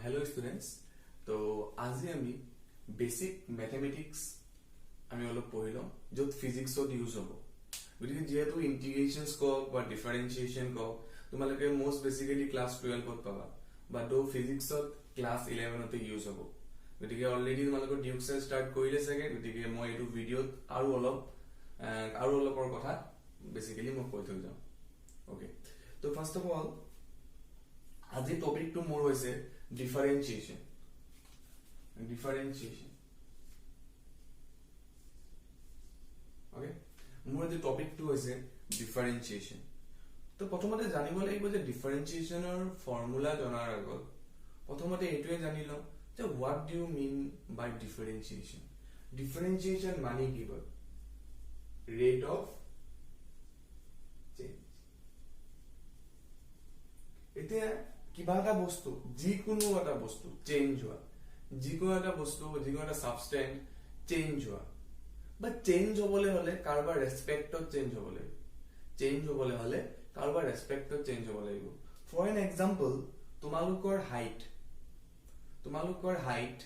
Hello students. তো আজি আমি বেসিক ম্যাথমেটিক্স আমি অলপ পঢ়িলো যত ফিজিক্সত ইউজ হ'ব গতিকে যেহেতু ইন্টিগ্রেশনস কক বা ডিফারেন্সিয়েশন কক তোমালোকে মোস্ট বেসিক্যালি ক্লাস 12 ত পাবা বা দো ফিজিক্সত ক্লাস 11 তে ইউজ হ'ব গতিকে অলরেডি তোমালোকৰ ডিউকস স্টাৰ্ট কৰিলে চাগে গতিকে মই এটো ভিডিওত আৰু অলপৰ কথা বেসিক্যালি মই কৈ থৈ যাম ওকে তো ফাৰ্স্ট অফ অল আজি টপিকটো মোৰ হৈছে differentiation okay মোৰ আজি টপিকটো হৈছে differentiation তো প্ৰথমতে জানিব লাগিব যে differentiationৰ ফৰ্মুলা জনাৰ আগত প্ৰথমতে এটোৱে জানিলো যে what do you mean by differentiation মানে কি হয় rate of change এতিয়া কিবা এটা বস্তু যিকোনো এটা বস্তু চেঞ্জ হোৱা যিকোনো এটা বস্তু যিকোনো এটা সাবস্টেন্স চেঞ্জ হোৱা বা চেঞ্জ হ'বলৈ হলে কাৰোবাৰ ৰেসপেক্টত চেঞ্জ হ'বলৈ ফৰ এন এক্সাম্পল তোমালোকৰ হাইট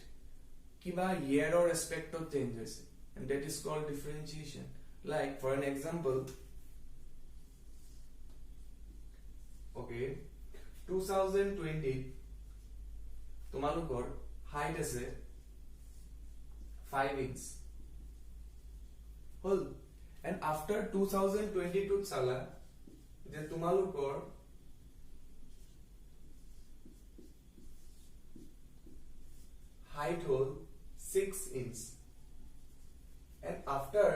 কিবা ইয়াৰৰ ৰেসপেক্টত চেঞ্জ হৈছে and that is called differentiation like for an example okay 2020 তোমালোকৰ হাইট আছে 5 inch হল and after 2022 সালা যে তোমালোকৰ height hall 6 inch and after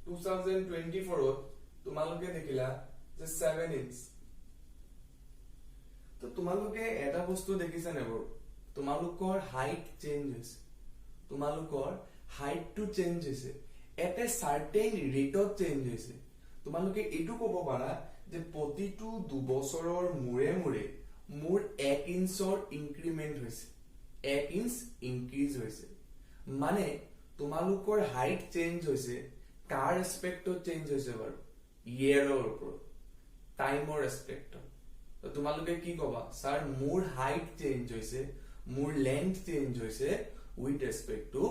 2024 তোমালোকে দেখিলা যে 7 inch তো তোমালোকে এটা বস্তু দেখিছে নেবৰ তোমালোকৰ হাইট চেঞ্জ হৈছে তোমালোকৰ হাইট টু চেঞ্জ হৈছে এট এ সাৰ্টেন ৰেটত চেঞ্জ হৈছে তোমালোকে এটো ক'ব পাৰা যে প্ৰতিটো 2 বছৰৰ মুৰে মুৰে মোৰ 1 ইঞ্চৰ ইনক্ৰিমেন্ট হৈছে 1 ইঞ্চ ইনক্ৰিজ হৈছে মানে তোমালোকৰ হাইট চেঞ্জ হৈছে কাৰ ৰেসপেক্টত চেঞ্জ হৈছে বাৰু ইয়াৰৰ ওপৰত টাইমৰ ৰেসপেক্টত তো তোমালোকে কি কবা স্যাৰ মোৰ হাইট চেঞ্জ হৈছে মোৰ লেন্থ চেঞ্জ হৈছে উইথ ৰেসপেক্ট টু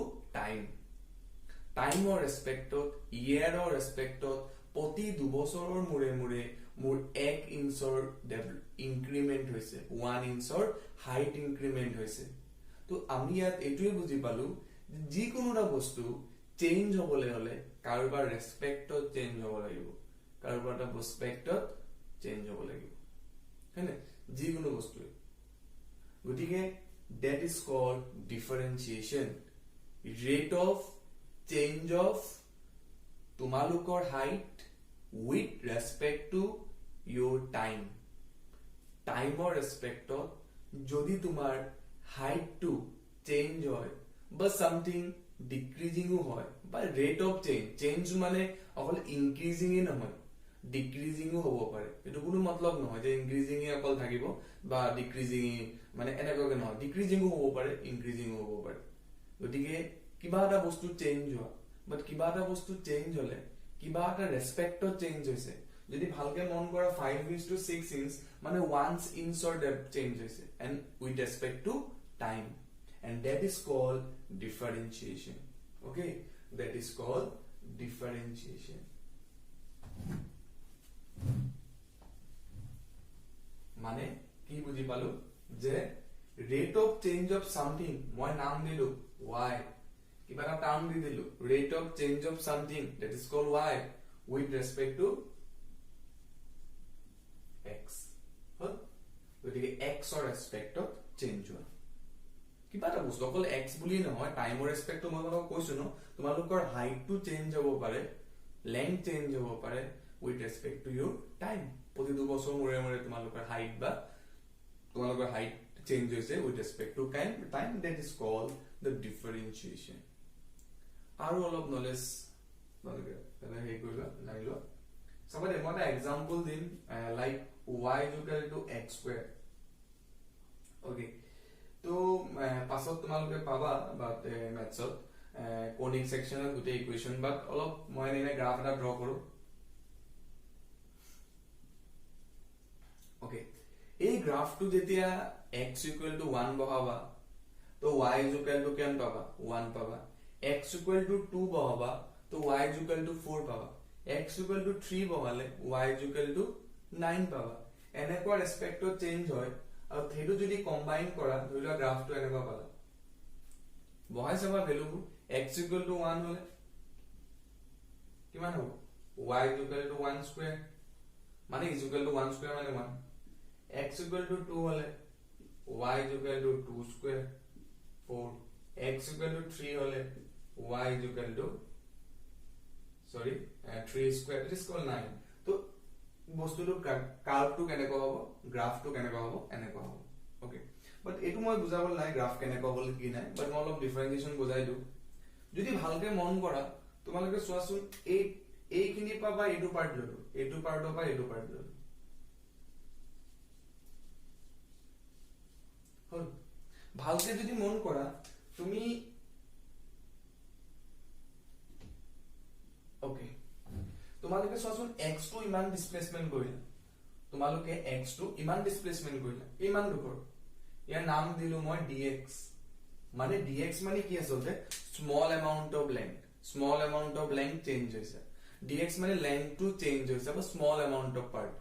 টাইমৰ ৰেসপেক্টত ইয়াৰৰ ৰেসপেক্টত প্ৰতি 2 বছৰৰ মুৰে মুৰে মোৰ 1 ইঞ্চৰ ইনক্ৰিমেন্ট হৈছে 1 ইঞ্চৰ হাইট ইনক্ৰিমেন্ট হৈছে তো আমি ইয়াত এটোই বুজি পালো যিকোনোটা বস্তু চেঞ্জ হ'বলৈ হলে কাৰোবাৰ ৰেসপেক্টত চেঞ্জ হ'ব লাগিব কাৰোবাৰ এটা ৰেসপেক্টত চেঞ্জ হ'ব লাগিব হয়নে যিকোনো বস্তু গতিকে that is called differentiation rate of change of তোমালোকৰ height with respect to your timeৰ respectত যদি তোমাৰ height to change হয় বা something decreasing হয় বা rate of change মানে অকল increasing নহয় ডিক্রিজিং হ'ব পাৰে এটো কোনো মতলব নহয় যে ইনক্ৰিজিং অকল থাকিব বা ডিক্ৰিজিং মানে এনেকৈ নহয় ডিক্ৰিজিং হ'ব পাৰে ইনক্ৰিজিং হ'ব পাৰে গতিকে কিবা এটা বস্তু চেঞ্জ হোৱা বাট কিবা এটা বস্তু চেঞ্জ হলে কিবা এটা ৰেসপেক্টত চেঞ্জ হৈছে যদি ভালকে মন কৰা 5 inch to 6 inch মানে 1 inch or depth চেঞ্জ হৈছে and with respect to time and that is called differentiation okay that is called differentiation মানে কি বুজি পালো যে rate of change of something মই নাম দিলো y কিবা এটা টার্ম দি দিলো rate of change of something that is called y with respect to x হল গতিকে x or respect of change হোৱা কিবা এটা বস্তু অকল x বুলি নহয় টাইমৰ ৰেসপেক্ট মই তোমাক কৈছো ন তোমালোকৰ হাইট টু চেঞ্জ হ'ব পাৰে লেন্থ চেঞ্জ হ'ব পাৰে with respect to your time প্ৰতি 2 বছৰ মুৰে মুৰে তোমালোকৰ হাইট বা তোমালোকৰ হাইট চেঞ্জ হৈছে with respect to time that is called the differentiation আৰু অলপ নলেজ তোমালোকে এটা হে কৰিবা লাগিলো সবতে মই এটা এক্সাম্পল দিম like y equal to x square okay তো পাছত তোমালোকে পাবা বাট ম্যাথছত কোনিক সেকশনত গুটে ইকুয়েশন বাট অলপ মই এনে গ্ৰাফ এটা ড্ৰ কৰো okay এই গ্ৰাফটো যেতিয়া x equal to 1 বহাবা তো y is equal to কিমান পাবা 1 পাবা x equal to 2 বহাবা তো y is equal to 4 পাবা x equal to 3 বহালে y is equal to 9 পাবা এনেকুৱা ৰেসপেক্টত চেঞ্জ হয় আৰু সেইটো যদি কম্বাইন কৰা ধৰিলা গ্ৰাফটো এনেকুৱা পালা বহাই চাবা ভ্যালুবোৰ x equal to 1 হলে কিমান হ'ব y is equal to 1 square মানে is equal to 1 square মানে 1 x equal to 2 হলে y is equal to 2 square 4 x equal to 3 hole y is equal to 3 square it is called 9 to bostu to curve to keneko hobo graph to keneko hobo eneko hobo okay but etu moi bujabol nai graph keneko hol ki nai but moi olop differentiation bujai du jodi bhalke mon kora tomaloke soasun ei khini pa ba etu part lolu etu part ba etu part lolu hol ভালকে যদি মন কৰা তুমি okay তোমালোকে সোচোন x টো ইমান displacement কৰিলা তোমালোকে x টো ইমান ডিসপ্লেসমেন্ট কৰিলা ইমান দুখৰ ইয়াৰ নাম দিলো মই dx মানে dx মানে কি আসলে small amount of length change হৈছে dx মানে লেংথ টু চেঞ্জ হৈছে বা small amount of part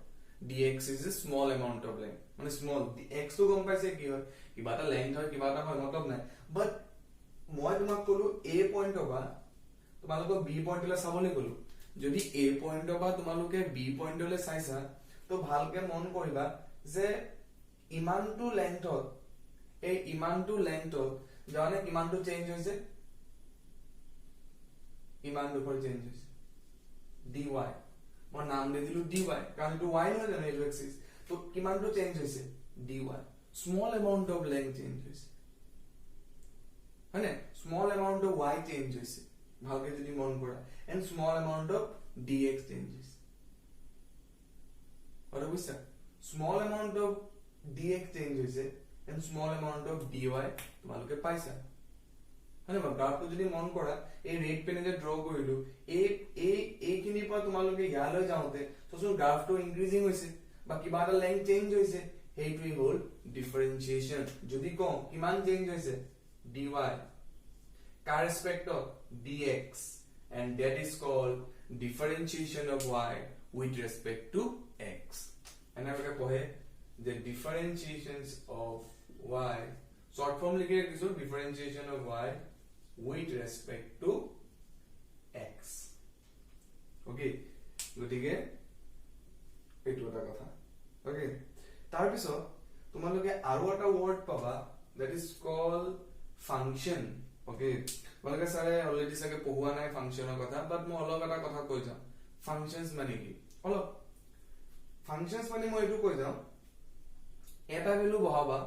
dx is a small amount of length মানে small x তো গম পাইছে কি হয় কিবা এটা লেংথ হয় কিবা এটা হয় মতলব নাই বাট মই তোমাক কলো a পয়েন্ট হবা তোমালোকক b পয়েন্টলে চাবলৈ কলো যদি a পয়েন্ট হবা তোমালোকে b পয়েন্টলে চাইছা তো ভালকে মন কৰিবা যে ইমানটো লেংথত এই ইমানটো লেংথত জানে কিমানটো চেঞ্জ হৈছে ইমান দুখৰ চেঞ্জ হৈছে dy মই নাম দি দিলো dy কাৰণ এটো y নহয় জানো এটো এক্সিস তো কিমানটো চেঞ্জ হৈছে dy small amount of length change হৈছে মানে small amount of y change হৈছে ভালকে যদি মন কৰা and small amount of dx change হৈছে আৰু বুঝছা small amount of dx change হৈছে and small amount of dy তোমালোকে পাইছা মানে গ্ৰাফটো যদি মন কৰা এই ৰেড পেনে যে ড্ৰ কৰিলো এই খিনি পৰা তোমালোকে ইয়ালৈ যাওঁতে সোচোন গ্ৰাফটো ইনক্ৰিজিং হৈছে বা কিবা এটা লেংথ চেঞ্জ হৈছে হেইটোই হ'ল ডিফাৰেন্সিয়েশন যদি কম কিমান চেঞ্জ হৈছে dy কাৰ respect of dx and that is called differentiation of y with respect to x এনেকৈ পঢ়ে the differentiations of y short form লিখে দিছো differentiation of y with respect to x okay গতিকে এইটো এটা কথা okay তাৰ পিছত তোমালোকে আৰু এটা ওয়াৰ্ড পাবা that is called function okay তোমালোকে সাৰে অলৰেডি সাকে পঢ়ুৱা নাই ফাংশনৰ কথা বাট মই অলপ এটা কথা কৈ যাম ফাংশনস মানে কি অলপ ফাংশনস মানে মই এইটো কৈ যাম এটা ভ্যালু বহাবা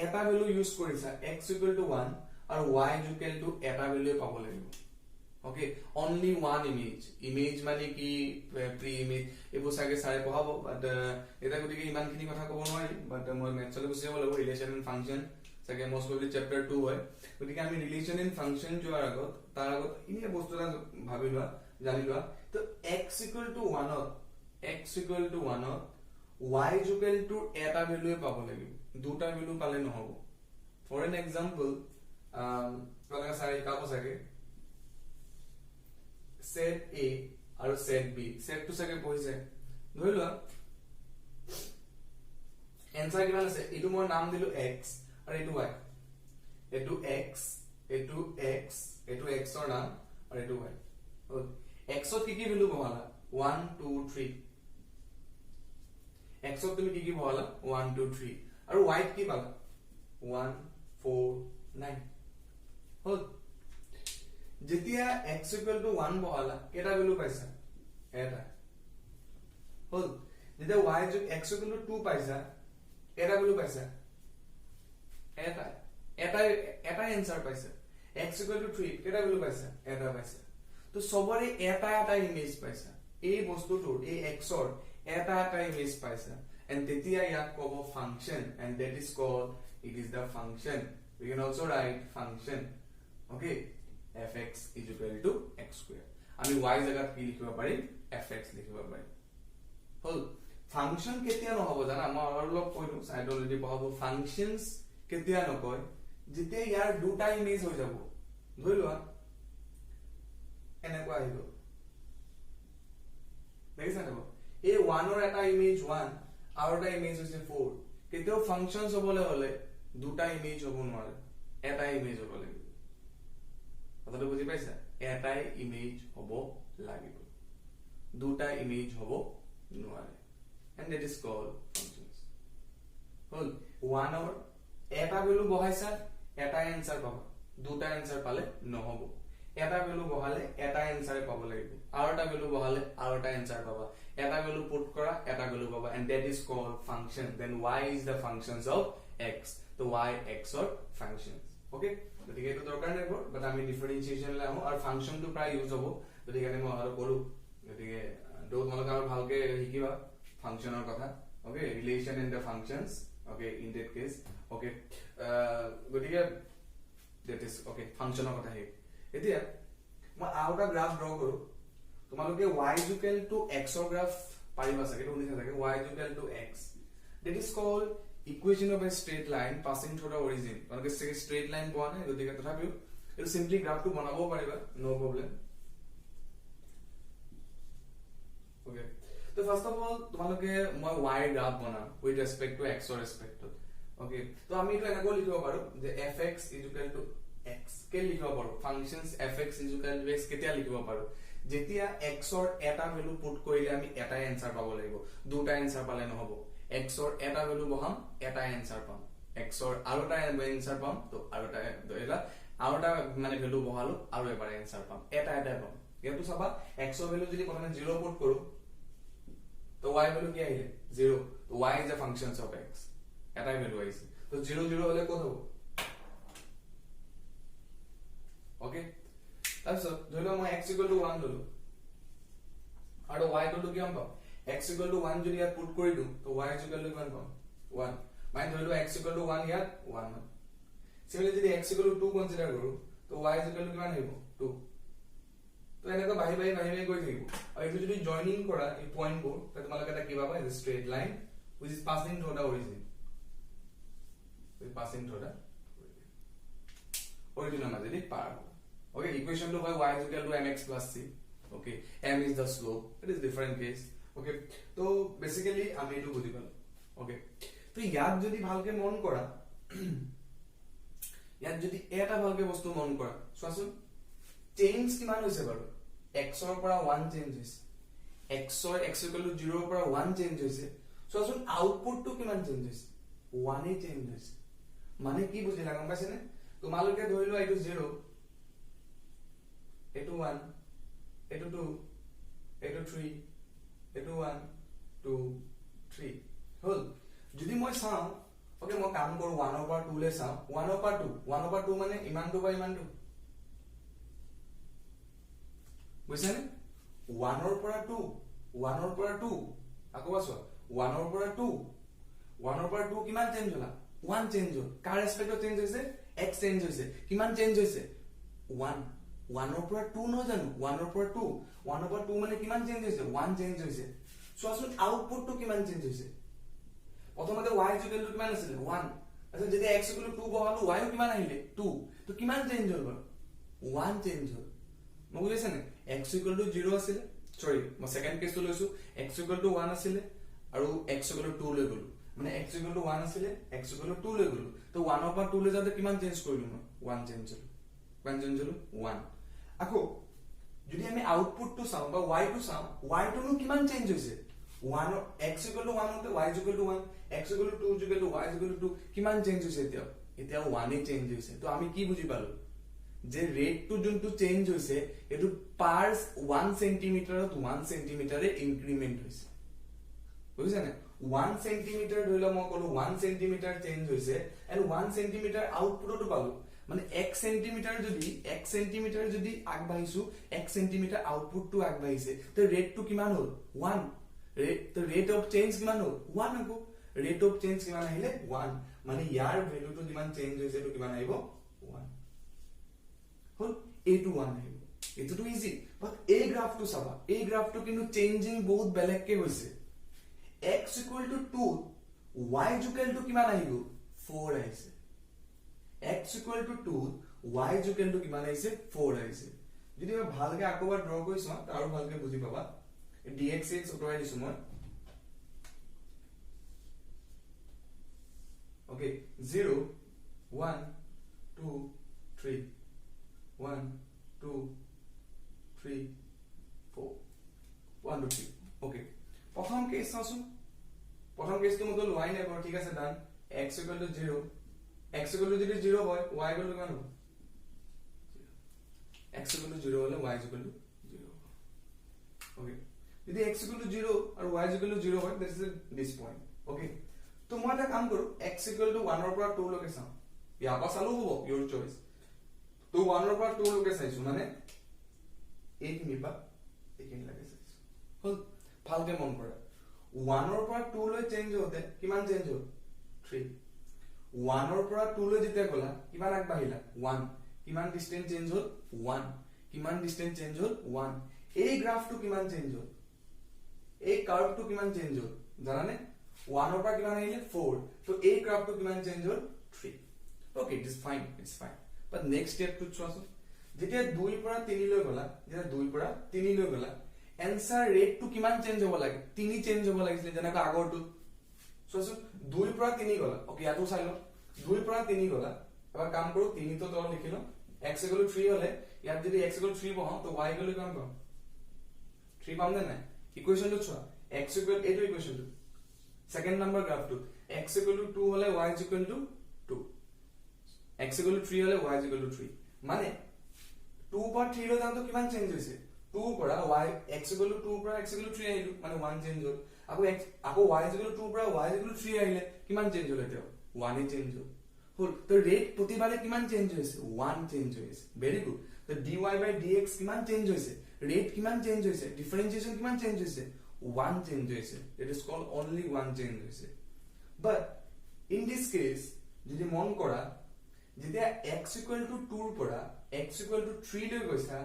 এটা ভ্যালু ইউজ কৰিছা x equal to 1 আৰু y equal to এটা ভ্যালু পাব লাগিব okay only one image মানে কি প্ৰি ইমেজ এবোৰ সাগে সাৰে পঢ়াব বাট এটা গতিকে ইমান খিনি কথা ক'ব নোৱাৰি বাট মই মেথছলৈ গুচি যাব লাগিব ৰিলেশন এণ্ড ফাংশন সাগে মোস্ট প্ৰবলি চ্যাপ্টাৰ 2 হয় গতিকে আমি ৰিলেশন এণ্ড ফাংশন যোৱাৰ আগত তাৰ আগত ইনে বস্তুটা ভাবি লোৱা জানি লোৱা তো x equal to 1 y equal to এটা ভ্যালুৱে পাব লাগিব দুটা ভ্যালু পালে নহব ফৰ এন এক্সাম্পল তোমালোকে সাৰে কাব সাগে set a আৰু set b set to সাগে পঢ়িছে ধৰি লোৱা এনসাৰ কিমান আছে এটো মই নাম দিলো x আৰু এটো y এটো x ৰ নাম আৰু এটো y x ত কি ভ্যালু বহালা 1 2 3 x ত তুমি কি বহালা 1 2 3 আৰু y কি পালা 1 4 9 হল যেতিয়া x equal to 1 বহালা কেটা ভ্যালু পাইছা এটা হল যেতিয়া y x equal to 2 পাইছা এটা ভ্যালু পাইছা এটা এনসার পাইছা x equal to 3 কেটা ভ্যালু পাইছা এটা পাইছা তো সবৰে এটা ইমেজ পাইছা এই বস্তুটোৰ এই x ৰ এটা ইমেজ পাইছা and তেতিয়া ইয়াক কব function and that is called it is the function we can also write function okay fx is equal to x square আমি y জায়গাত কি লিখিব পাৰিম fx লিখিব পাৰিম হল ফাংশন কেতিয়া নহব জানা মই অলপ কৈলো সাইকোলজি পঢ়াব ফাংশনস কেতিয়া নকয় যেতিয়া ইয়াৰ দুটা ইমেজ হৈ যাব ধৰি লোৱা এনেকুৱা আহিব দেখিছা না এই 1 ৰ এটা ইমেজ 1 আৰু এটা ইমেজ হৈছে 4 কেতিয়াও ফাংশনস হ'বলে হলে দুটা ইমেজ হ'ব নোৱাৰে এটা ইমেজ হ'ব লাগিব কথাটো বুজি পাইছা এটাই ইমেজ হ'ব লাগিব দুটা ইমেজ হ'ব নোৱাৰে and that is called functions hall 1 or এটা ভ্যালু বহাইছা এটা आंसर পাবা দুটা आंसर পালে নহব এটা ভ্যালু বহালে এটা आंसर পাব লাগিব আৰু এটা ভ্যালু বহালে আৰু এটা आंसर পাবা এটা ভ্যালু পুট কৰা এটা ভ্যালু পাবা and that is called function then y is the functions of x so y x or functions okay গতিকে এটো দৰকাৰ নাই বাট আমি ডিফাৰেন্সিয়েশন লে আহো আৰু ফাংশন টো প্ৰায় ইউজ হ'ব গতিকে মই আৰু কৰো গতিকে তোমালোক আৰু ভালকে শিকিবা ফাংশনৰ কথা okay relation in the functions okay in that case okay গতিকে that is okay ফাংশনৰ কথা হে এতিয়া মই আউটা গ্ৰাফ ড্ৰ কৰো তোমালোকে y is equal to x ৰ গ্ৰাফ পাৰিবা চাগে তো শুনিছা চাগে y is equal to x that is called equation of a straight line passing through the origin তোমালোকে চাগে straight line পোৱা নাই গতিকে তথাপিও এটো সিম্পলি গ্ৰাফটো বনাব পাৰিবা no problem okay so first of all তোমালোকে মই y গ্ৰাফ বনাম with respect to x or respect to okay তো আমি এটো এনেকৈ লিখিব পাৰো যে fx is equal to x কে লিখিব পাৰো functions fx is equal to x কেতিয়া লিখিব পাৰো যেতিয়া x ৰ এটা ভ্যালু পুট কৰিলে আমি এটা आंसर পাব লাগিব দুটা आंसर পালে নহব x ৰ এটা ভ্যালু বহাম এটা आंसर পাম x ৰ আৰু এটা आंसर পাম তো আৰু এটা দইলা আৰু এটা মানে ভ্যালু বহালো আৰু এবাৰ आंसर পাম এটা পাম ইয়াতো চাবা x ৰ ভ্যালু যদি প্ৰথমে 0 পুট কৰো তো y ভ্যালু কি আহিলে 0 তো y is a functions of x এটাই ভ্যালু আইছে তো 0 0 হলে কত হ'ব ওকে তাৰপিছত ধৰিলো মই x 1 ললো আৰু y কি পাম x 1 যদি ইয়াত পুট কৰি দিও তো y কিমান পাম 1 মানে ধৰিলো x 1 ইয়াত 1 সিমিলাৰলি যদি x 2 কনসিডাৰ কৰো তো y কিমান আহিব 2 তো এনেকৈ বাহি বাহি গৈ থাকিব আৰু এটো যদি জয়েনিং কৰা এই পয়েন্টবোৰ তে তোমালোকে এটা কি পাবা is straight line which is passing through the origin origin মাজেদি পাৰ হ'ব okay equation to by y is equal to mx plus c okay m is the slope it is different case okay so basically আমি এটো বুজি পালো okay তো ইয়াত যদি ভালকে মন কৰা ইয়াত যদি এটা ভালকে বস্তু মন কৰা চোৱাচোন চেঞ্জ কিমান হৈছে বাৰু x ৰ পৰা 1 চেঞ্জ হৈছে x ৰ x = 0 ৰ পৰা 1 চেঞ্জ হৈছে চোৱাচোন আউটপুট টো কিমান চেঞ্জ হৈছে 1 এ চেঞ্জ হৈছে মানে কি বুজিলা গম পাইছনে তোমালোকে ধৰিলো এইটো 0 এইটো 1 এইটো 2 এইটো 3 এইটো 1 2 3 হল যদি মই চাও ওকে মই কাম কৰো 1 ৰ পৰা 2 লে চাও 1 ৰ পৰা 2 মানে ইমানটো বা ইমানটো বুঝছানে 1 ৰ পৰা 2 আকৌ আছো 1 ৰ পৰা 2 কিমান চেঞ্জ হলা 1 চেঞ্জ হল কাৰ ৰেসপেক্টত চেঞ্জ হৈছে x চেঞ্জ হৈছে কিমান চেঞ্জ হৈছে 1 1 ৰ পৰা 2 ন জানো 1 ৰ পৰা 2 মানে কিমান চেঞ্জ হৈছে 1 চেঞ্জ হৈছে সোৱাচোন আউটপুট টো কিমান চেঞ্জ হৈছে প্ৰথমতে y কিমান আছিল 1 আচ্ছা যদি x 2 বহালো y কিমান আহিলে 2 তো কিমান চেঞ্জ হল 1 চেঞ্জ হল মই বুজিছে নে x 0 আছিল সৰি মই সেকেন্ড কেস লৈছো x 1 আছিল আৰু x 2 লৈ গলো মানে x 1 আছিল x 2 লৈ গলো তো 1 ৰ পৰা 2 লৈ যাওঁতে কিমান চেঞ্জ কৰিলো মই 1 চেঞ্জ হল 1 আকৌ যদি আমি আউটপুট টো চাও বা y টো চাও y টো নো কিমান চেঞ্জ হৈছে 1 x 1 হতে y 1 x 2 y 2 কিমান চেঞ্জ হৈছে এতিয়া 1 এ চেঞ্জ হৈছে তো আমি কি বুজি পালো যে ৰেট টু যোনটো চেঞ্জ হৈছে এটো পাৰ 1 সেন্টিমিটাৰত 1 সেন্টিমিটাৰে ইনক্ৰিমেন্ট হৈছে বুজিছা না 1 সেন্টিমিটাৰ ধৰিলো মই কলো 1 সেন্টিমিটাৰ চেঞ্জ হৈছে এন্ড 1 সেন্টিমিটাৰ আউটপুটটো পালো মানে 1 সেন্টিমিটাৰ যদি আগবাঢ়িছো 1 সেন্টিমিটাৰ আউটপুটটো আগবাঢ়িছে তো ৰেটটো কিমান হ'ল 1 ৰেট অফ চেঞ্জ কিমান হ'ল 1 আকৌ ৰেট অফ চেঞ্জ কিমান আহিলে 1 মানে ইয়াৰ ভ্যালুটো যিমান চেঞ্জ হৈছে তো কিমান আহিব 1 হল a to 1 আহিব এটো ইজি বাট এই গ্ৰাফটো চাবা এই গ্ৰাফটো কিন্তু চেঞ্জিং বহুত বেলেগকে হৈছে x equal to 2 y equal to কিমান আহিব 4 আহিছে x equal to 2 y equal to কিমান আহিছে 4 আহিছে যদি মই ভালকে আকবাৰ ড্ৰ কৰিছো আৰু ভালকে বুজি পাবা dx x উতৰাই দিছো মই okay 0 1 2 3 1 2 3 4 1 2 3 okay প্ৰথম কেস চাওচোন প্ৰথম কেসটো মত y নাই বাৰু ঠিক আছে ডান x equal to 0 x equal to যদি 0 হয় y equal to কিমান হ'ব x equal to 0 হলে y equal to 0 okay যদি x equal to 0 আৰু y equal to 0 হয় that is this point okay তো মই এটা কাম কৰো x equal to 1 ৰ পৰা 2 লৈকে চাও ইয়াৰ পৰা চালো হ'ব your choice তো 1 ৰ পৰা 2 লৈকে চাইছো মানে এইখিনি পা এইখিনি লাগে চাইছো হল ভালকে মন কৰা 1 ৰ পৰা 2 লৈ চেঞ্জ হতে কিমান চেঞ্জ হ'ল 3 1 ৰ পৰা 2 লৈ যেতিয়া গলা কিমান আগবাঢ়িলা 1 কিমান ডিসটেন্স চেঞ্জ হ'ল 1 কিমান ডিসটেন্স চেঞ্জ হ'ল 1 এই গ্ৰাফটো কিমান চেঞ্জ হ'ল এই কাৰ্ভটো কিমান চেঞ্জ হ'ল জানানে 1 ৰ পৰা কিমান আহিলে 4 তো এই গ্ৰাফটো কিমান চেঞ্জ হ'ল 3 okay it is fine it's fine but next step to চোৱাচোন যেতিয়া 2 ৰ পৰা 3 লৈ গলা যেতিয়া 2 ৰ পৰা 3 লৈ গলা answer rate to কিমান চেঞ্জ হ'ব লাগে 3 চেঞ্জ হ'ব লাগিছিল যেনেকৈ আগৰটো চোৱাচোন 2 ৰ পৰা 3 গলা okay ইয়াতো চাই ল 2 ৰ পৰা 3 গলা এবাৰ কাম কৰো 3 তো তল লিখিলো x equal to 3 হলে ইয়াত যদি x equal to 3 বহাও তো y equal to কিমান পাম 3 পাম নে নাই ইকুৱেচনটো চোৱা x equal এইটো ইকুৱেচনটো সেকেন্ড নাম্বার গ্রাফটো x equal to 2 হলে y equal to 2 x equal to 3 হলে y equal to 3 মানে 2 পৰা 3 লৈ যাওঁতো কিমান চেঞ্জ হৈছে 2 পৰা y x equal to 2 পৰা x equal to 3 আহিলো মানে 1 চেঞ্জ হ'ল আকৌ y equal to 2 পৰা y equal to 3 আহিলে কিমান চেঞ্জ হ'ল এতিয়া 1 এ চেঞ্জ হ'ল হল তো ৰেট প্ৰতিবাৰে কিমান চেঞ্জ হৈছে 1 চেঞ্জ হৈছে ভেৰি গুড তো dy by dx কিমান চেঞ্জ হৈছে ৰেট কিমান চেঞ্জ হৈছে ডিফাৰেন্সিয়েশন কিমান চেঞ্জ হৈছে 1 চেঞ্জ হৈছে it is called only 1 change হৈছে বাট ইন দিস কেস যদি মন কৰা যেতিয়া x equal to 2 ৰ পৰা x equal to 3 লৈ গৈছা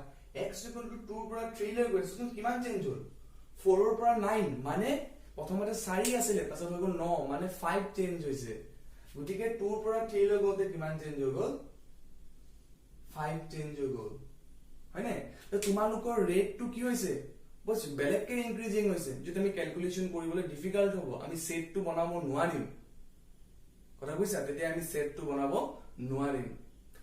x equal to 2 ৰ পৰা 3 লৈ গৈছা তো কিমান চেঞ্জ হ'ল 4 ৰ পৰা 9 মানে প্ৰথমতে 4 আছিল পাছত হৈ গ'ল 9 মানে 5 চেঞ্জ হৈছে গতিকে 2 ৰ পৰা 3 লৈ গ'তে কিমান চেঞ্জ হৈ গ'ল 5 চেঞ্জ হৈ গ'ল হয়নে তো তোমালোকৰ ৰেটটো কি হৈছে বস বেলেগকে ইনক্ৰিজিং হৈছে যদি আমি ক্যালকুলেশন কৰিবলৈ ডিফিকাল্ট হ'ব আমি সেটটো বনাব নোৱাৰিম কথা বুজিছা তেতিয়া আমি সেটটো বনাব নোৱাৰিম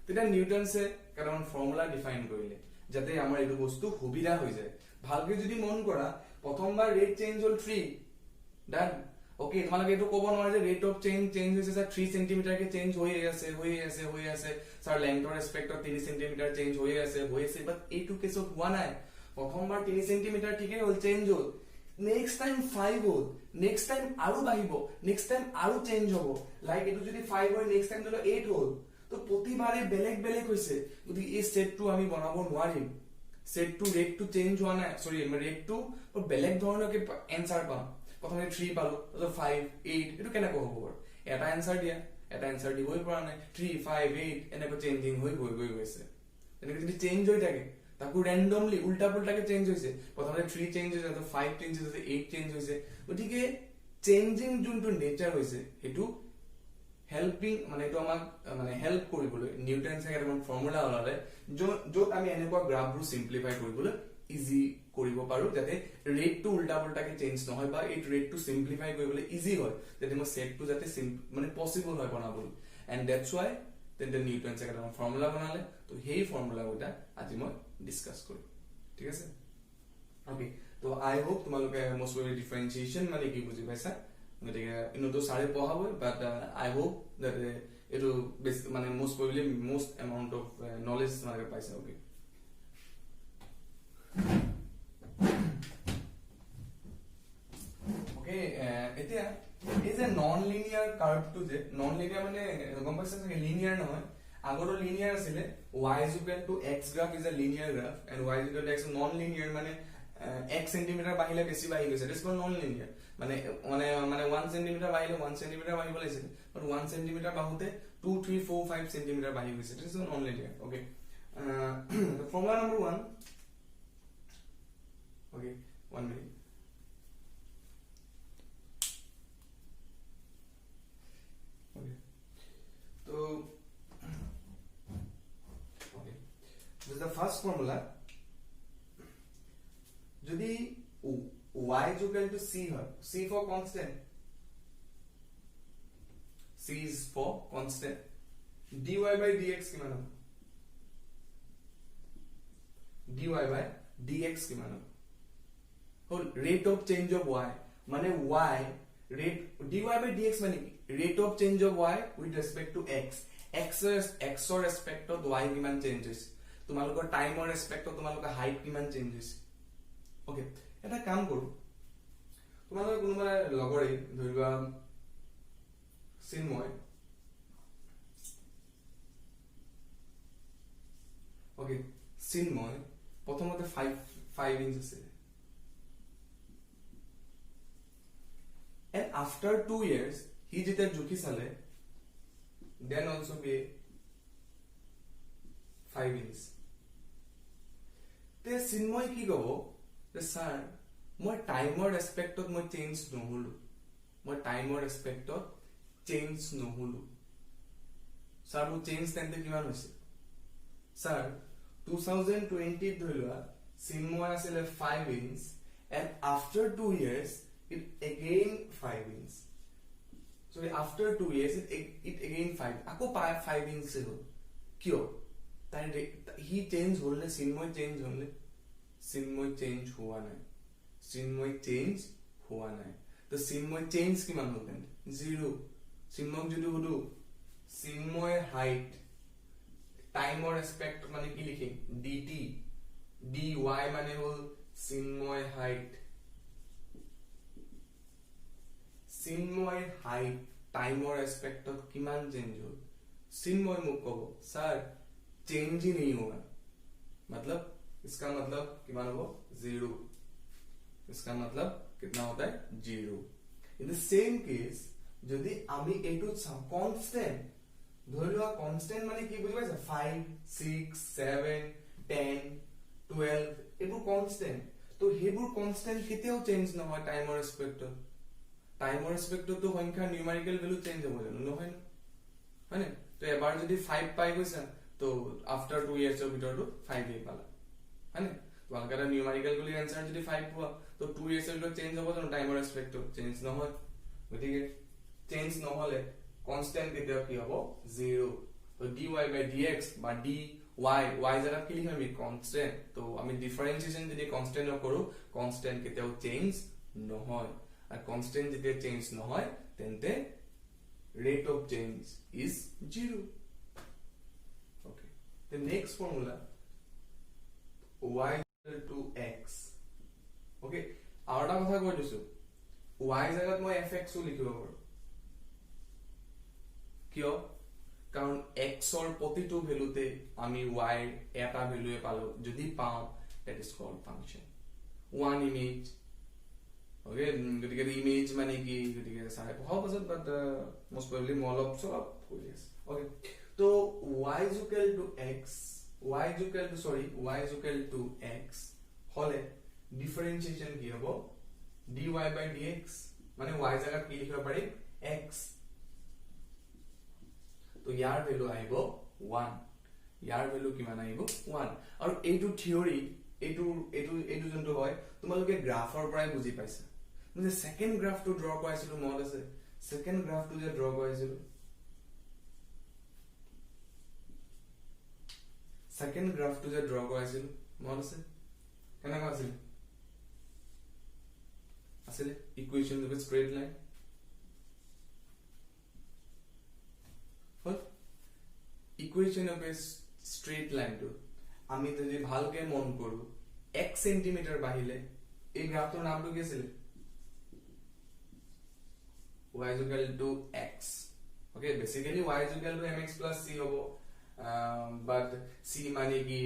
তেতিয়া নিউটনছে কাৰণ ফৰ্মুলা ডিফাইন কৰিলে যাতে আমাৰ এইটো বস্তু সুবিধা হৈ যায় ভালকে যদি মন কৰা প্ৰথমবাৰ ৰেট চেঞ্জ হ'ল 3 ডান ওকে তোমালোকে এইটো ক'ব নোৱাৰে যে ৰেট অফ চেঞ্জ হৈছে স্যাৰ 3 সেন্টিমিটাৰ কে চেঞ্জ হৈ আছে স্যাৰ লেংথৰ ৰেসপেক্টত 3 সেন্টিমিটাৰ চেঞ্জ হৈ আছে বাট এইটো কেছত হোৱা নাই প্ৰথমবাৰ 3 সেন্টিমিটাৰ ঠিকই হ'ল চেঞ্জ হ'ল নেক্সট টাইম 5 হ'ল নেক্সট টাইম আৰু বাঢ়িব নেক্সট টাইম আৰু চেঞ্জ হ'ব লাইক এটো যদি 5 হয় নেক্সট টাইম ধৰি 8 হ'ল তো প্ৰতিবাৰে বেলেগ হৈছে যদি এই সেটটো আমি বনাব নোৱাৰিম সেটটো ৰেটটো চেঞ্জ হোৱা নাই সৰি ৰেটটো বেলেগ ধৰণৰকে এনসাৰ পাম প্ৰথমে 3 পালো তো 5 8 এটো কেনেকৈ হ'ব বাৰু এটা এনসাৰ দিয়া এটা এনসাৰ দিবই পৰা নাই 3 5 8 এনেকৈ চেঞ্জিং হৈ গৈ গৈছে এনেকৈ যদি চেঞ্জ হৈ থাকে তাকো ৰ্যান্ডমলি উল্টা পুল্টাকে চেঞ্জ হৈছে প্ৰথমে 3 চেঞ্জ হৈছে তো 5 চেঞ্জ হৈছে 8 চেঞ্জ হৈছে গতিকে চেঞ্জিং যোনটো নেচাৰ হৈছে হেতু হেল্পিং মানে এটো আমাক মানে হেল্প কৰিবলৈ নিউটনছে এটা ফৰ্মুলা ওলালে য'ত আমি এনেকুৱা গ্ৰাফবোৰ সিম্পলিফাই কৰিবলৈ ইজি কৰিব পাৰো যাতে ৰেটটো উল্টা পুল্টাকে চেঞ্জ নহয় বা এই ৰেটটো সিম্পলিফাই কৰিবলৈ ইজি হয় যাতে মই সেটটো যাতে মানে পসিবল হয় বনাবলৈ এন্ড দ্যাটস হোৱাই তেন্তে নিউটনছে এটা ফৰ্মুলা বনালে তো সেই ফৰ্মুলা ওটা আজি মই ডিসকাস কৰিম ঠিক আছে ওকে তো আই হোপ তোমালোকে মোস্ট প্ৰবলি ডিফাৰেন্সিয়েশন মানে কি বুজি পাইছা গতিকে ইনোটো সাৰে পঢ়াবই বাট আই হোপ দ্যাট এটো মানে most probably most amount of knowledge তোমালোকে পাইছা ওকে ওকে এতিয়া এই যে নন লিনিয়াৰ কাৰ্ভটো যে নন লিনিয়াৰ মানে গম পাইছা যে লিনিয়াৰ নহয় আগৰো লিনিয়াৰ আছিলে y is equal to x graph is a linear graph and y is equal to x non linear মানে 1 সেন্টিমিটাৰ বাহিলে বেছি বাহি গৈছে দিস কল নন লিনিয়াৰ মানে 1 সেন্টিমিটাৰ বাহিলে 1 সেন্টিমিটাৰ বাহিব লাগিছিল বাট 1 সেন্টিমিটাৰ বাহুতে 2 3 4 5 সেন্টিমিটাৰ বাহি গৈছে this is non linear okay formula number 1 okay 1 minute first formula যদি y is equal to c হয়, c for constant, c is for constant, dy by dx কিমান হ'ব, dy by dx কিমান হ'ব, হল rate of change of y মানে y rate, dy by dx মানে কি rate of change of y with respect to x, x or respect of y কিমান change হৈছে, তোমালোকৰ টাইমৰ ৰেসপেক্ট তোমালোকৰ হাইট কিমান চেঞ্জ হৈছে। ওকে, এটা কাম কৰো, তোমালোকৰ কোনোবা লগৰে ধৰিবা চিন্ময়, ওকে চিন্ময় প্ৰথমতে 5 ইঞ্চ আছে, and after 2 years he যেতিয়া জুখি চালে then also be 5 inch, তে চিন্ময় কি কব যে স্যাৰ মই টাইমৰ ৰেসপেক্টত মই চেঞ্জ নহলো, মই টাইমৰ ৰেসপেক্টত চেঞ্জ নহলো, স্যাৰ মোৰ চেঞ্জ তেন্তে কিমান হৈছে, স্যাৰ 2020 ধৰিলোৱা চিন্ময় আছিল 5 inch and after 2 years it again 5 inch, so after 2 years it again 5, আকৌ 5 inch হল, কিয় তাই হি চেঞ্জ হল নে চিন্ময় চেঞ্জ হল নে, চিন্ময় চেঞ্জ হোৱা নাই, চিন্ময় চেঞ্জ হোৱা নাই, তো চিন্ময় চেঞ্জ কিমান হল তেন্তে 0, চিন্ময়ক যদি সুধো চিন্ময় হাইট টাইমৰ ৰেসপেক্ট মানে কি লিখিম dt, dy মানে হল চিন্ময় হাইট, চিন্ময় হাইট টাইমৰ ৰেসপেক্টত কিমান চেঞ্জ হল, চিন্ময় মোক কব স্যাৰ चेंज ही नहीं होगा, मतलब इसका मतलब कितना होगा 0, इसका मतलब कितना होता है 0। इन द सेम केस যদি আমি এটু কনস্ট্যান্ট ধৰিলোৱা, কনস্ট্যান্ট মানে কি বুজি পাইছা 5 6 7 10 12 এইবোৰ কনস্ট্যান্ট, তো হেবোৰ কনস্ট্যান্ট কেতিয়াও চেঞ্জ নহয় টাইমৰ ৰেসপেক্টত, টাইমৰ ৰেসপেক্টত তো সংখ্যা নিউমেৰিকেল ভ্যালু চেঞ্জ হ'ব জানো, নহয় ন, হয়নে, তো এবাৰ যদি 5 পাই গৈছা তো आफ्टर 2 years of ভিতৰত 5 হে পালা, হয়নে, তোমালোকে এটা নিউমেৰিকেল বুলি আনসাৰ যদি 5 পোৱা তো 2 years এৰ ভিতৰত চেঞ্জ হ'ব জানো টাইমৰ ৰেসপেক্ট, চেঞ্জ নহয়, গতিকে চেঞ্জ নহলে কনস্ট্যান্ট কেতিয়াও কি হ'ব 0, তো dy by dx বা dy y জায়গাত কি লিখিম আমি কনস্ট্যান্ট, তো আমি ডিফারেন্সিয়েশন যদি কনস্ট্যান্ট নকৰো কনস্ট্যান্ট কেতিয়াও চেঞ্জ নহয়, আর কনস্ট্যান্ট যেতিয়া চেঞ্জ নহয় তেন্তে rate of change is 0। The next formula y equal to x, okay আৰু এটা কথা কৈ দিছো y জায়গাত মই fx ও লিখিব পাৰো, কিয়, কাৰণ x ৰ প্ৰতিটো ভ্যালুতে আমি y এটা ভ্যালুৱে পালো, যদি পাও that is called function one image, okay গতিকে ইমেজ মানে কি, গতিকে চাই পঢ়াও পাছত, বাট most probably মই অলপ চলপ কৰি আছে, okay तो y is equal to x, y is equal to x হলে ডিফারেন্সিয়েশন কি হ'ব dy by dx, মানে y জায়গাত কি লিখিব পাৰি x, তো ইয়াৰ ভ্যালু আহিব 1, ইয়াৰ ভ্যালু কিমান আহিব 1, আৰু এইটো থিওৰি এইটো যোনটো হয় তোমালোকে গ্ৰাফৰ পৰাই বুজি পাইছা, মানে সেকেন্ড গ্ৰাফটো ড্ৰ কৰাইছিলো মনত আছে, সেকেন্ড গ্ৰাফটো যে ড্ৰ কৰাইছিলো, সেকেন্ড গ্ৰাফটো যে ড্ৰ কৰাইছিল মনত আছে, কেনেকুৱা আছিল, আসলে ইকুয়েশন উইথ স্ট্রেট লাইন, হল equation of a straight line টু আমি যদি ভালকে মন কৰো 1 সেন্টিমিটাৰ বাহিলে এই গ্ৰাফটোৰ নামটো কি আছিল y is equal to x, okay basically y is equal to mx plus c হ'ব, but c মানে কি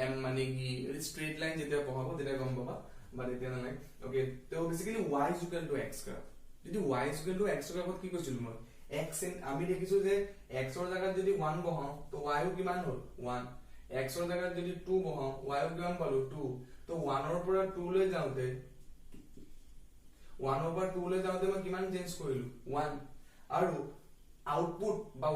m মানে কি স্ট্রেট লাইন যেতিয়া পঢ়াব তেতিয়া গম পাবা, বাট এতিয়া নাই, okay তো basically y is equal to x graph, যদি y is equal to x গ্রাফত কি কৈছিল মই x আমি দেখিছো যে x ৰ জায়গাত যদি 1 বহাও তো y ও কিমান হ'ল 1, x ৰ জায়গাত যদি 2 বহাও y ও কিমান পালো 2, তো 1 ৰ পৰা 2 লৈ যাওতে 1 ৰ পৰা 2 লৈ যাওতে মই কিমান চেঞ্জ কৰিলো 1, আৰু আউটপুট বা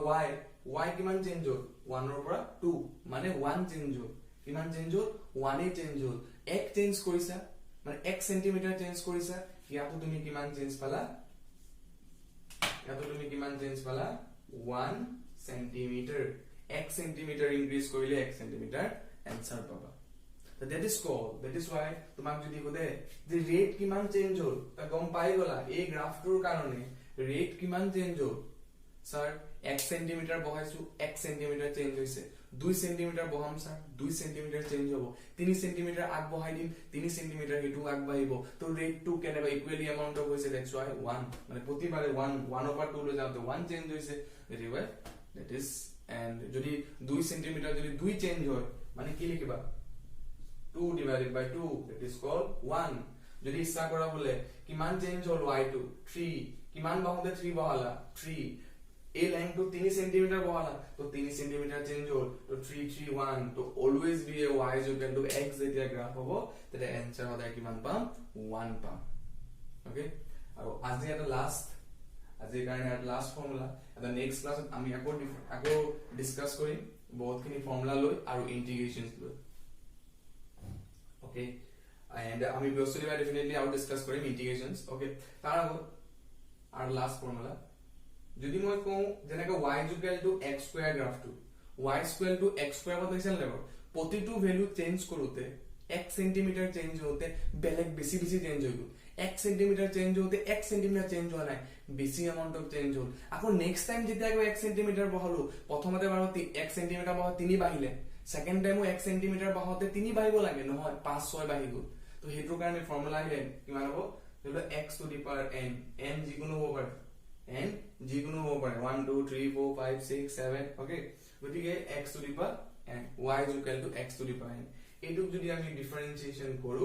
y কিমান চেঞ্জ হ'ল 1 ৰ পৰা 2 মানে 1 চেঞ্জ হ'ল, কিমান চেঞ্জ হ'ল 1 চেঞ্জ হ'ল 1 চেঞ্জ কৰিছা মানে 1 সেন্টিমিটাৰ চেঞ্জ কৰিছা ইয়াতো তুমি কিমান চেঞ্জ পালা 1 সেন্টিমিটাৰ 1 সেন্টিমিটাৰ ইনক্ৰিজ কৰিলে 1 সেন্টিমিটাৰ आंसर পাবা so that is why তোমাক যদি কয় যে ৰেট কিমান চেঞ্জ হ'ল তা গম পাই গলা এই গ্ৰাফটোৰ কাৰণে ৰেট কিমান চেঞ্জ হ'ল স্যাৰ 1 সেন্টিমিটাৰ বহাইছো 1 সেন্টিমিটাৰ চেঞ্জ হৈছে 2 সেন্টিমিটাৰ বহাম স্যাৰ 2 সেন্টিমিটাৰ চেঞ্জ হ'ব 3 সেন্টিমিটাৰ আগ বহাই দিম 3 সেন্টিমিটাৰ হেতু আগ বাঢ়িব তো ৰেট টু কেনেবা ইকুয়ালি এমাউন্ট অফ হৈছে দ্যাটস ওয়াই 1 মানে প্ৰতিবাৰে 1 over 2 লৈ যাওতে 1 চেঞ্জ হৈছে ৰিভাই দ্যাট ইজ এন্ড যদি 2 সেন্টিমিটার যদি 2 চেঞ্জ হয় মানে কি লিখিবা 2 divided by 2 that is called 1 যদি ইচ্ছা কৰা বলে কিমান চেঞ্জ হল y2 3 কিমান বাহুতে 3 বহালা 3 এই লাইনটো 3 সেন্টিমিটার বহালা তো 3 সেন্টিমিটার চেঞ্জ হল তো 3 3 1 তো always B A y is equal to x যেতিয়া গ্ৰাফ হ'ব তেতে आंसर হদায় কিমান পাম 1 পাম ওকে আৰু আজি এটা লাষ্ট আজি কাৰণে এটা লাষ্ট ফৰ্মুলা এটা নেক্সট ক্লাছত আমি আকৌ ডিসকাস কৰিম বহুতখিনি ফৰ্মুলা লৈ আৰু ইন্টিগ্ৰেশনস লৈ okay and আমি বিয়সলি ডেফিনেটলি আউট ডিসকাস কৰিম ইন্টিগ্ৰেশনস okay তাৰ আগত আৰু লাষ্ট ফৰ্মুলা যদি মই কওঁ যেনেকৈ y x স্কয়াৰ গ্ৰাফটো y x স্কয়াৰ কত হৈছে লেভেল প্ৰতিটো ভ্যালু চেঞ্জ কৰোতে 1 সেন্টিমিটাৰ চেঞ্জ হওতে বেলেগ বেছি চেঞ্জ হৈ গল 1 সেন্টিমিটাৰ চেঞ্জ হওতে 1 সেন্টিমিটাৰ চেঞ্জ হোৱা নাই বেছি এমাউন্ট অফ চেঞ্জ হল আকৌ নেক্সট টাইম যেতিয়া 1 সেন্টিমিটাৰ বহালো প্ৰথমতে বাৰু 1 সেন্টিমিটাৰ বহাও 3 বাহিলে সেকেন্ড টাইমও 1 সেন্টিমিটাৰ বহাওতে 3 বাহিব লাগে নহয় 5 6 বাহি গল তো হেতুৰ কাৰণে ফৰ্মুলা আহিলে কিমান হ'ব ধৰিলো x to the power n n যিকোনো হ'ব পাৰে n যিকোনো হ'ব পাৰে 1 2 3 4 5 6 7 ওকে গতিকে x to the power n y is equal to x to the power n এইটোক যদি আমি ডিফাৰেন্সিয়েচন কৰো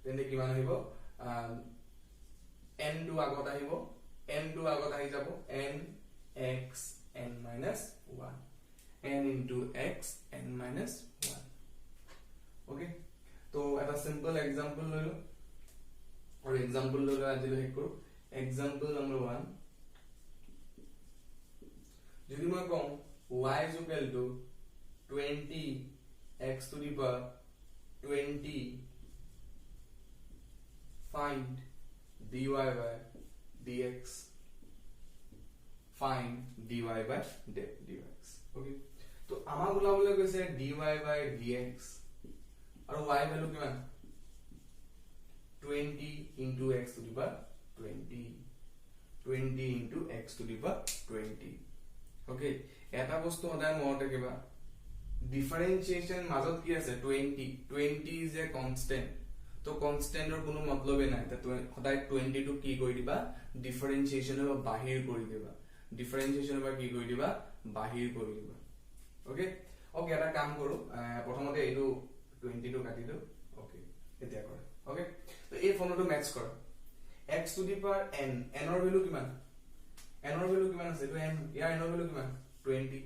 তেন্তে কিমান আহিব n টু আগত আহিব n টু আগত আহি যাব n x n minus 1 n into x n minus 1 okay তো এটা সিম্পল एग्जांपल ললো और एग्जांपल ললো আজি হেক কৰো एग्जांपल नंबर 1 যদি মই কম y is equal to 20 x to the power 20 find dy by dx find dy by dx okay तो আমাক ওলাবলৈ কৈছে dy by dx আৰু y ভ্যালু কিমান 20 into x to the power 20 into x to the power 20 okay এটা বস্তু হদায় মতে কিবা ডিফারেন্সিয়েশন মাজত কি আছে 20 is a constant তো কনস্ট্যান্টৰ কোনো মতলবে নাই তা হদায় 20 টু কি কৰি দিবা ডিফাৰেন্সিয়েশন বা বাহিৰ কৰি দিবা ডিফাৰেন্সিয়েশন বা কি কৰি দিবা বাহিৰ কৰি দিবা ওকে ওকে এটা কাম কৰো প্ৰথমতে এইটো 20 টু কাটি দিও ওকে এতিয়া কৰা ওকে তো এই ফৰ্মটো ম্যাচ কৰা x to the power n n ৰ ভ্যালু কিমান n ৰ ভ্যালু কিমান আছে তো n ইয়াৰ n ৰ ভ্যালু কিমান 20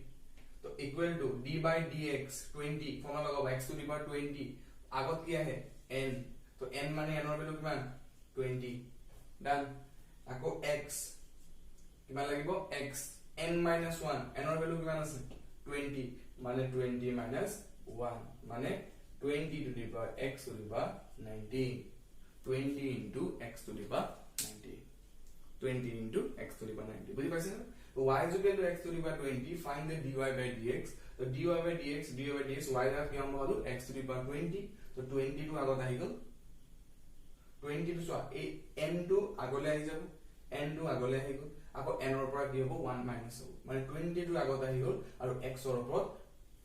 तो equal to d by dx 20 formula लगाओ x to the power 20 আগত কি আহে n তো n মানে n ৰ ভ্যালু কিমান 20 ডান আকৌ x কিমান লাগিব x n minus 1 n ৰ ভ্যালু কিমান আছে 20 মানে 20 minus 1 মানে 20 to the power x to the power 19 20 into x to the power 19 20 into x to the power 90 বুঝি পাইছেন तो y is equal to x to the power 20 find the dy by dx तो dy by dx y का क्या हम x to the power 20 तो 20 to আগত আহি গল 20 टू সো এই n টু আগলে আহি যাব n টু আগলে আহি গল আকৌ n ৰ পৰা কি হ'ব 1 মাইনাস হ'ব মানে 20 টু আগত আহি গল আৰু x ৰ ওপৰত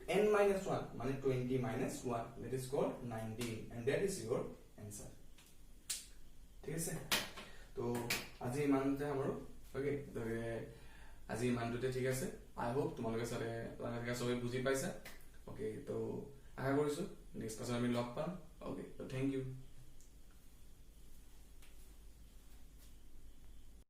n minus 1 মানে 20 minus 1 that is called 19 and that is your answer ঠিক আছে তো আজি ইমানতে আমাৰো ওকে তো আজি ইমানটোতে ঠিক আছে আই হোপ তোমালোকে সবে বুজি পাইছা ওকে তো আশা কৰিছো নেক্সট ক্লাছত আমি লগ পাম ওকে তো থ্যাংক ইউ